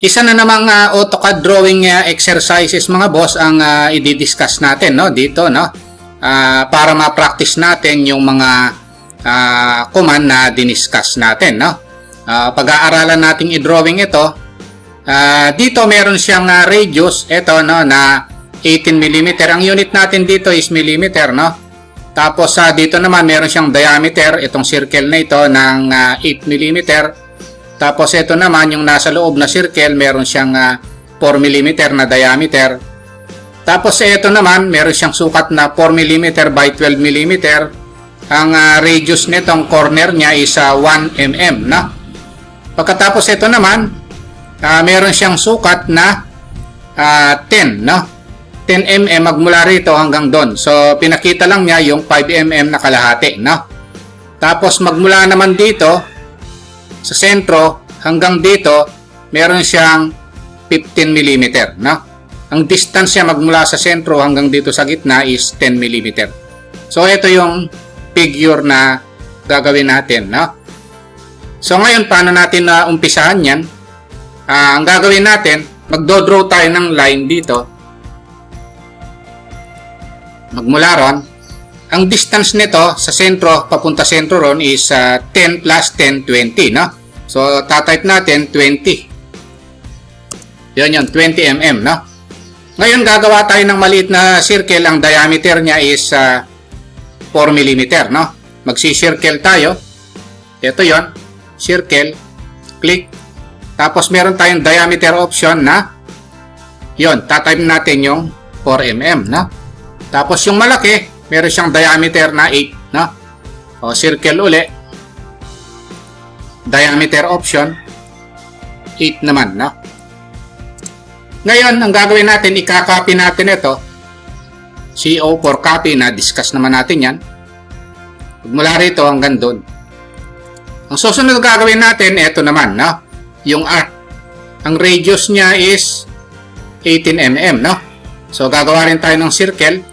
Isa na namang AutoCAD drawing exercises mga boss ang i-discuss natin no dito no para ma-practice natin yung mga command na diniscuss natin no. Pag-aaralan nating i-drawing ito. Dito meron siyang radius ito no na 18 mm. Ang unit natin dito is millimeter no. Tapos dito naman meron siyang diameter itong circle na ito ng 8 mm. Tapos ito naman yung nasa loob na circle meron siyang 4 mm na diameter. Tapos ito naman meron siyang sukat na 4 mm by 12 mm. Ang radius nitong corner niya is 1 mm no. Pagkatapos ito naman meron siyang sukat na 10 no. 10 mm magmula rito hanggang doon. So pinakita lang niya yung 5 mm na kalahati no. Tapos magmula naman dito sa sentro hanggang dito meron siyang 15 mm no. Ang distance niya magmula sa sentro hanggang dito sa gitna is 10 mm. So ito yung figure na gagawin natin no. So ngayon paano natin umpisahan yan? Ang gagawin natin, magdo-draw tayo ng line dito. Magmula ron, ang distance nito sa sentro papunta sentro ron is 10 plus 10, 20 no. So tatype natin 20. Yan 20 mm no. Ngayon gagawa tayo ng maliit na circle. Ang diameter niya is 4 mm no. Magsi-circle tayo. Ito yon, circle, click. Tapos meron tayong diameter option na yon, tatype natin yung 4 mm no. Tapos yung malaki meron siyang diameter na 8 no. O circle uli, diameter option 8 naman no. Ngayon ang gagawin natin, i-copy natin ito, CO for copy, na discuss naman natin yan mula rito hanggang doon. Ang susunod na gagawin natin ito naman no, yung arc. Ang radius niya is 18 mm no. So gagawa rin tayo ng circle.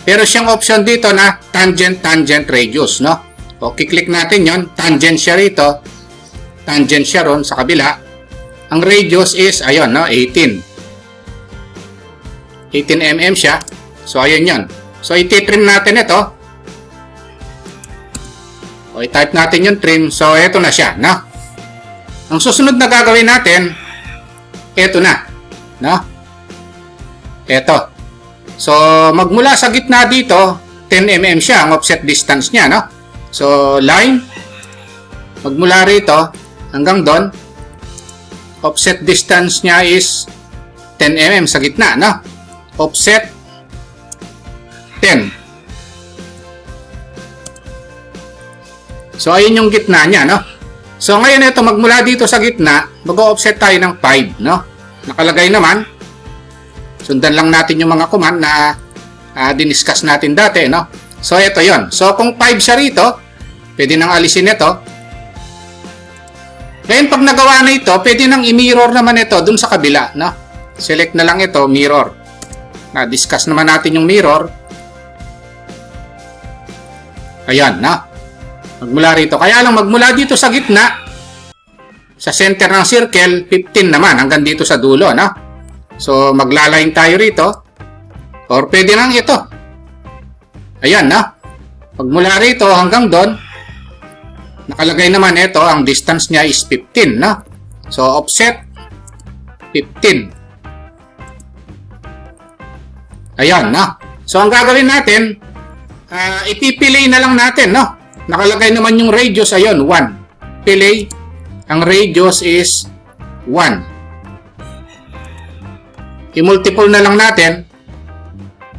Pero siyang option dito na tangent radius no. O kiklik natin yon, tangent siya rito, tangent siya ron sa kabila. Ang radius is ayun no, 18 mm siya. So ayun yon. So i-trim natin ito. O i-type natin yung trim. So ito na siya no. Ang susunod na gagawin natin, ito na no. Ito. So, magmula sa gitna dito, 10 mm siya, ang offset distance niya, no? So, line, magmula rito hanggang doon, offset distance niya is 10 mm sa gitna, no? Offset 10. So, ayun yung gitna niya, no? So, ngayon ito, magmula dito sa gitna, mag-offset tayo ng 5, no? Nakalagay naman, sundan lang natin yung mga command na diniscuss natin dati, no? So, ito yon. So, kung 5 siya rito, pwede nang alisin ito. Ngayon, pag nagawa na ito, pwede nang i-mirror naman ito dun sa kabila, no? Select na lang ito, mirror. Na-discuss naman natin yung mirror. Ayan, no? Magmula rito. Kaya lang, magmula dito sa gitna, sa center ng circle, 15 naman, hanggang dito sa dulo, no? So, maglaline tayo rito. Or pwede lang ito. Ayan na. Pagmula rito hanggang doon, nakalagay naman ito, ang distance niya is 15 na. So, offset 15. Ayan na. So, ang gagawin natin, ipipili na lang natin, no? Nakalagay naman yung radius, ayun, 1. Pili. Ang radius is 1. I-multiple na lang natin.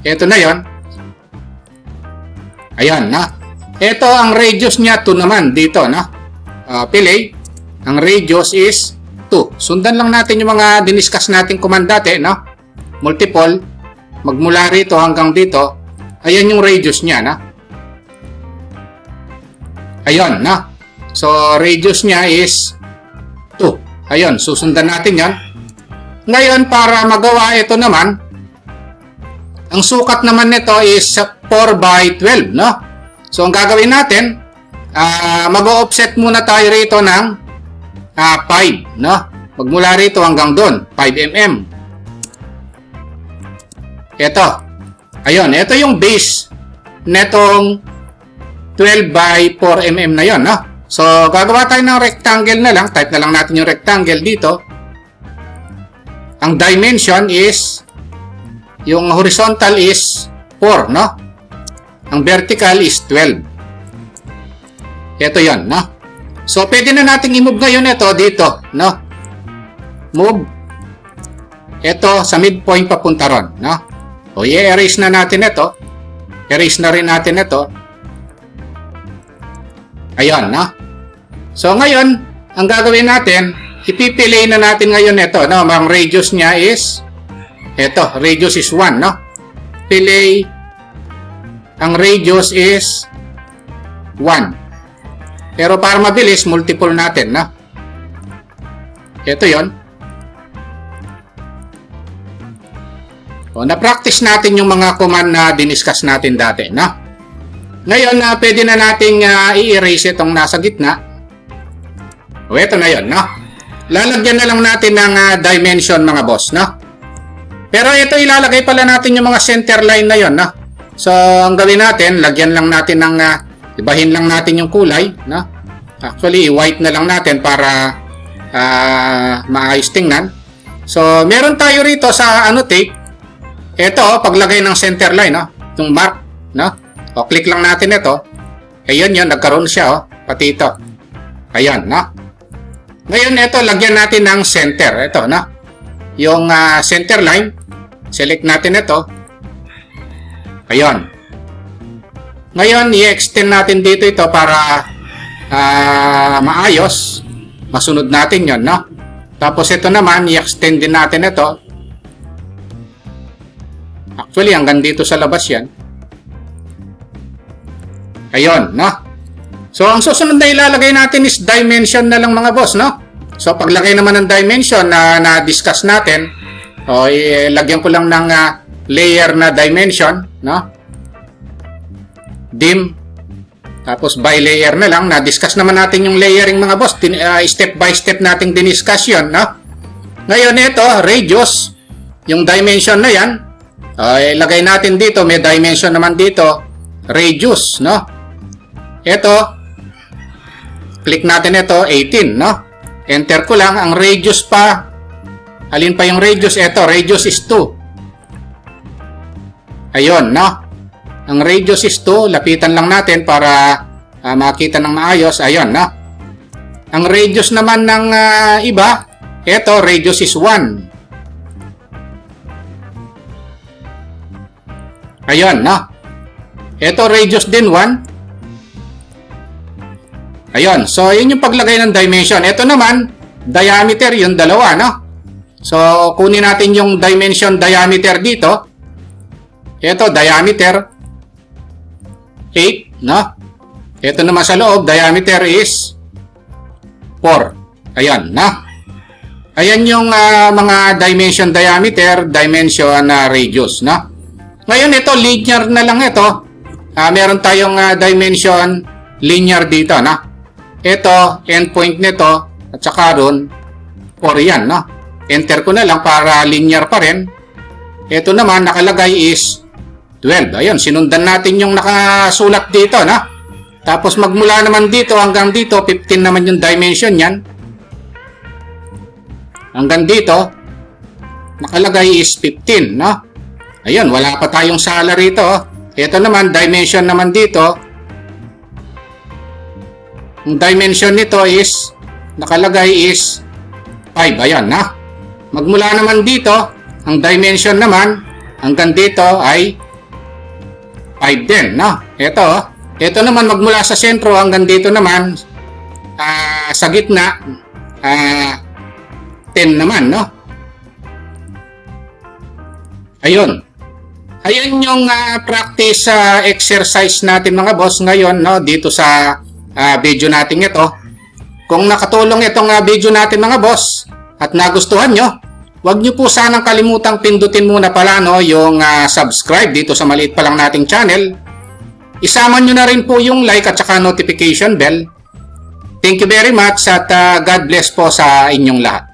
Ito na yon. Ayan na. Ito ang radius niya 2 naman dito no. Pili. Ang radius is 2. Sundan lang natin yung mga diniscuss natin command dati no. Multiple. Magmula rito hanggang dito. Ayan yung radius niya na. Ayan na. So radius niya is 2. Ayun, susundan natin yan. Ngayon, para magawa ito naman, ang sukat naman nito is 4 by 12, no? So, ang gagawin natin, mag-offset muna tayo rito ng 5, no? Magmula rito hanggang doon, 5 mm. Ito. Ayun, ito yung base netong 12 by 4 mm na yon, no? So, gagawa tayo ng rectangle na lang. Type na lang natin yung rectangle dito. Ang dimension is, yung horizontal is 4, no? Ang vertical is 12. Ito yon, no? So, pwede na natin i-move ngayon ito dito, no? Move. Ito sa midpoint papunta ron, no? O, i-erase na natin ito. Erase na rin natin ito. Ayun, no? So, ngayon, ang gagawin natin, ipipili na natin ngayon ito, no? Ang radius niya is, ito, radius is 1, no? Pili, ang radius is 1. Pero para mabilis, multiple natin, no? Ito yon. O, na-practice natin yung mga command na diniscuss natin dati, no? Ngayon, pwede na nating i-erase itong nasa gitna. O, ito na yon, no? Lalagyan na lang natin ng dimension, mga boss, no? Pero ito, ilalagay pala natin yung mga center line na yon, no? So, ang gawin natin, lagyan lang natin ng, ibahin lang natin yung kulay, no? Actually, white na lang natin para maayos tingnan. So, meron tayo rito sa annotate. Ito, paglagay ng center line, no? Yung mark, no? O, click lang natin ito. Ayun yun, nagkaroon siya, oh. Pati ito. Ayan, no? Ngayon, ito, lagyan natin ng center. Ito, no? Yung center line. Select natin ito. Ayun. Ngayon, i-extend natin dito ito para maayos. Masunod natin yon, no? Tapos ito naman, i-extend din natin ito. Actually, hanggang dito sa labas yan. Ayun, no? So, ang susunod na ilalagay natin is dimension na lang, mga boss, no? So, paglagay naman ng dimension na na-discuss natin, o, ilagyan ko lang ng layer na dimension, no? Dim. Tapos, by layer na lang. Na-discuss naman natin yung layering, mga boss. Step by step nating diniscuss yun, no? Ngayon, ito, radius. Yung dimension na yan. Ilagay natin dito, may dimension naman dito, radius, no? Ito, click natin ito, 18, no? Enter ko lang, ang radius pa, alin pa yung radius? Ito, radius is 2. Ayun, no? Ang radius is 2, lapitan lang natin para makita ng maayos. Ayun, no? Ang radius naman ng iba, ito, radius is 1. Ayun, no? Ito, radius din 1. Ayun. So, yun yung paglagay ng dimension. Ito naman, diameter, yung dalawa, no? So, kunin natin yung dimension diameter dito. Ito, diameter 8, no? Ito naman sa loob, diameter is 4. Ayun, no? Ayan yung mga dimension diameter, dimension radius, no? Ngayon ito, linear na lang ito. Meron tayong dimension linear dito, no? Ito, endpoint nito, at saka ron, 4 yan, no? Enter ko na lang para linear pa rin. Ito naman, nakalagay is 12. Ayun, sinundan natin yung nakasulat dito, no? Tapos magmula naman dito hanggang dito, 15 naman yung dimension yan. Hanggang dito, nakalagay is 15, no? Ayun, wala pa tayong sala rito. Ito naman, dimension naman dito. Ang dimension nito is, nakalagay is 5. Ayan, na. Magmula naman dito, ang dimension naman, hanggang dito ay 5 din, no? Ito naman, magmula sa sentro hanggang dito naman, sa gitna, 10 naman, no? Ayun. Ayun yung practice exercise natin, mga boss, ngayon, no, dito sa video natin ito. Kung nakatulong itong video natin, mga boss, at nagustuhan nyo, huwag nyo po sanang kalimutang pindutin muna pala, no, yung subscribe dito sa maliit pa lang nating channel. Isama nyo na rin po yung like at saka notification bell. Thank you very much at God bless po sa inyong lahat.